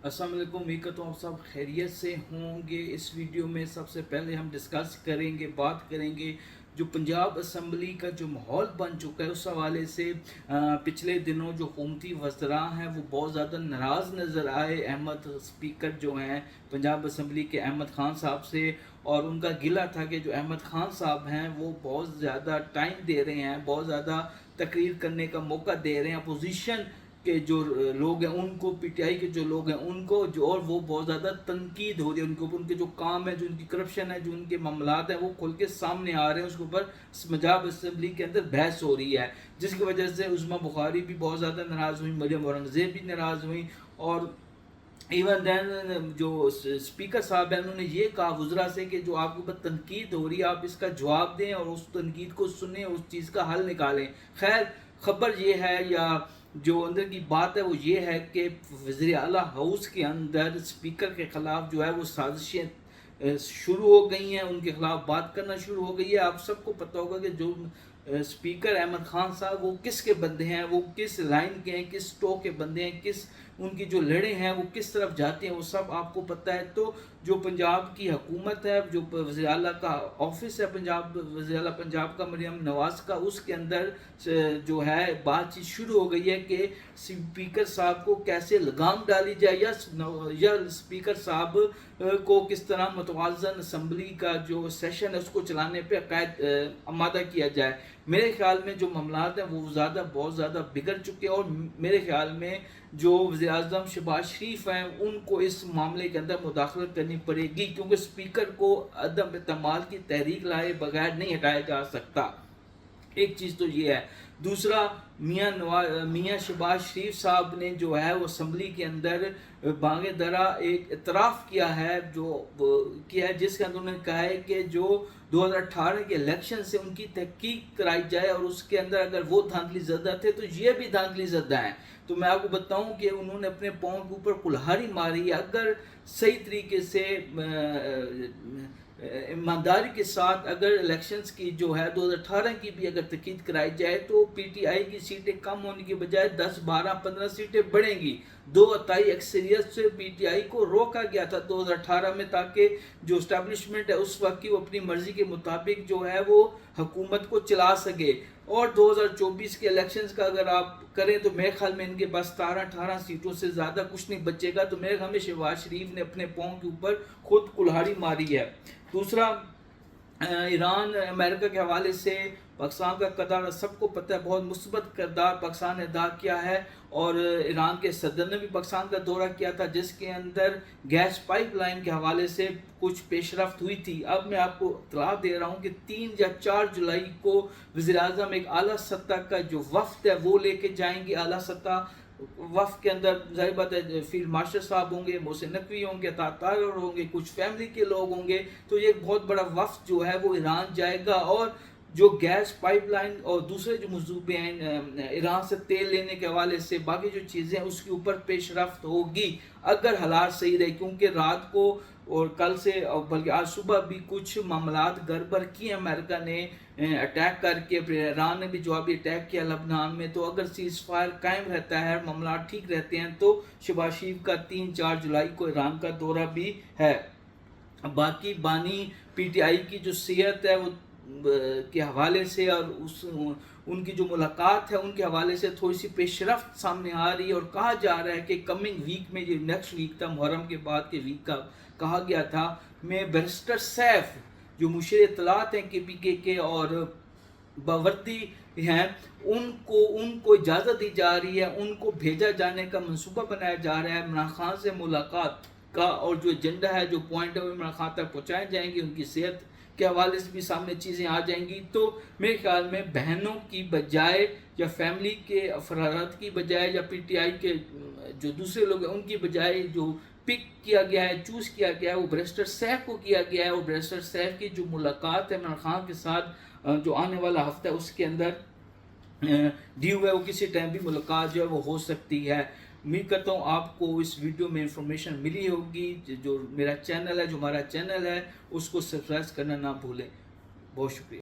अस्सलाम वालेकुम। उम्मीद करता हूँ आप सब खैरियत से होंगे। इस वीडियो में सबसे पहले हम डिस्कस करेंगे, बात करेंगे जो पंजाब असम्बली का जो माहौल बन चुका है उस हवाले से। पिछले दिनों जो हुकूमती वज़रा हैं वो बहुत ज़्यादा नाराज़ नज़र आए अहमद स्पीकर जो हैं पंजाब असम्बली के अहमद ख़ान साहब से, और उनका गिला था कि जो अहमद ख़ान साहब हैं वो बहुत ज़्यादा टाइम दे रहे हैं, बहुत ज़्यादा तकरीर करने का मौका दे रहे हैं अपोजिशन के जो लोग हैं उनको, पीटीआई के जो लोग हैं उनको, जो और वो बहुत ज़्यादा तनकीद हो रही है उनके ऊपर। उनके जो काम है, जो उनकी करप्शन है, जो उनके मामलात हैं वो खुल के सामने आ रहे हैं। उसके ऊपर पंजाब असम्बली के अंदर बहस हो रही है, जिसकी वजह से उस्मा बुखारी भी बहुत ज़्यादा नाराज़ हुई, मरियम औरंगज़ेब भी नाराज़ हुई, और इवन दैन जो स्पीकर साहब हैं उन्होंने ये कहा वज़रा से कि जो आपके ऊपर तनकीद हो रही है आप इसका जवाब दें और उस तनकीद को सुनें, उस चीज़ का हल निकालें। खैर, खबर ये है या जो अंदर की बात है वो ये है कि वज़ीर आला हाउस के अंदर स्पीकर के ख़िलाफ़ जो है वो साजिशें शुरू हो गई हैं, उनके ख़िलाफ़ बात करना शुरू हो गई है। आप सबको पता होगा कि जो स्पीकर अहमद ख़ान साहब वो किसके बंदे हैं, वो किस लाइन के हैं, किस स्टॉक के बंदे हैं, किस उनकी जो लड़े हैं वो किस तरफ जाते हैं, वो सब आपको पता है। तो जो पंजाब की हुकूमत है, जो वज़ीर आला का ऑफिस है पंजाब, वज़ीर आला पंजाब का मरियम नवाज़ का, उसके अंदर जो है बातचीत शुरू हो गई है कि स्पीकर साहब को कैसे लगाम डाली जाए या स्पीकर साहब को किस तरह मुतवाज़न असम्बली का जो सेशन है उसको चलाने पे अकायद आमादा किया जाए। मेरे ख्याल में जो मामलात हैं वो बहुत ज़्यादा बिगड़ चुके हैं, और मेरे ख्याल में जो वज़ीर आज़म शहबाज शरीफ हैं उनको इस मामले के अंदर मुदाखलत करनी पड़ेगी, क्योंकि स्पीकर को अदम एतमाद की तहरीक लाए बगैर नहीं हटाया जा सकता। एक चीज़ तो ये है। दूसरा, मियाँ शहबाज शरीफ साहब ने जो है वो असम्बली के अंदर बांगे दरा एक इतराफ़ किया है, किया है, जिसके अंदर उन्होंने कहा है कि जो 2018 के इलेक्शन से उनकी तहकीक कराई जाए, और उसके अंदर अगर वो धांधली ज़दा थे तो ये भी धांधली ज़दा हैं। तो मैं आपको बताऊं कि उन्होंने अपने पाँव के ऊपर कुल्हाड़ी मारी है। अगर सही तरीके से ईमानदारी के साथ अगर इलेक्शंस की जो है 2018 की भी अगर तहकीक कराई जाए तो पीटीआई की सीटें कम होने की बजाय 10, 12, 15 सीटें बढ़ेंगी। 2/3 अक्सरियत से पीटीआई को रोका गया था 2018 में, ताकि जो इस्टेब्लिशमेंट है उस वक्त की वो अपनी मर्जी के मुताबिक जो है वो हुकूमत को चला सके। और 2024 के इलेक्शंस का अगर आप करें तो मेरे ख्याल में इनके पास 17-18 सीटों से ज़्यादा कुछ नहीं बचेगा। तो मेरे ख्याल में शहबाज शरीफ ने अपने पाँव के ऊपर खुद कुल्हाड़ी मारी है। दूसरा, ईरान अमेरिका के हवाले से पाकिस्तान का किरदार सबको पता है, बहुत मुस्बत किरदार पाकिस्तान ने अदा किया है, और ईरान के सदर ने भी पाकिस्तान का दौरा किया था जिसके अंदर गैस पाइपलाइन के हवाले से कुछ पेशरफ्त हुई थी। अब मैं आपको इत्तला दे रहा हूँ कि 3 या 4 जुलाई को वज़ीर आज़म एक आला सतह का जो वफ्द है वो लेके जाएंगे। आला सतह वफ़द के अंदर ज़ाहिर बात है फील्ड मार्शल साहब होंगे, मोहसिन नकवी होंगे, तातार होंगे, कुछ फैमिली के लोग होंगे। तो ये बहुत बड़ा वफ़द जो है वो ईरान जाएगा, और जो गैस पाइपलाइन और दूसरे जो मंसूबे हैं ईरान से तेल लेने के हवाले से, बाकी जो चीज़ें हैं उसके ऊपर पेशरफ्त होगी अगर हालात सही रहे। क्योंकि रात को और कल से और बल्कि आज सुबह भी कुछ मामलात गड़बड़ किए अमेरिका ने अटैक करके, ईरान ने भी जवाबी अटैक किया लबनान में। तो अगर सीज़ फायर कायम रहता है, मामला ठीक रहते हैं, तो शहबाज शरीफ का 3-4 जुलाई को ईरान का दौरा भी है। बाकी बानी पीटीआई की जो सेहत है वो के हवाले से और उनकी जो मुलाकात है उनके हवाले से थोड़ी सी पेशरफ्त सामने आ रही है, और कहा जा रहा है कि कमिंग वीक में, जो नेक्स्ट वीक था मुहर्रम के बाद के वीक का कहा गया था, में बैरिस्टर सैफ जो मुशीर इत्तलात हैं केपीके के और बावर्दी हैं उनको इजाज़त दी जा रही है, उनको भेजा जाने का मंसूबा बनाया जा रहा है। इमरान खान से मुलाकात का और जो एजेंडा है, जो पॉइंट है वो इमरान खान तक पहुँचाए जाएंगे, उनकी सेहत के हवाले से भी सामने चीज़ें आ जाएंगी। तो मेरे ख्याल में बहनों की बजाय या फैमिली के अफराद की बजाय या पीटीआई के जो दूसरे लोग हैं उनकी बजाय जो पिक किया गया है, चूज़ किया गया है, वो बैरिस्टर सैफ को किया गया है। और बैरिस्टर सैफ की जो मुलाकात है इमरान खान के साथ जो आने वाला हफ्ता है उसके अंदर ड्यू है, वो किसी टाइम भी मुलाकात जो है वो हो सकती है। उम्मीद करता हूँ आपको इस वीडियो में इंफॉर्मेशन मिली होगी। जो मेरा चैनल है, जो हमारा चैनल है, उसको सब्सक्राइब करना ना भूलें। बहुत शुक्रिया।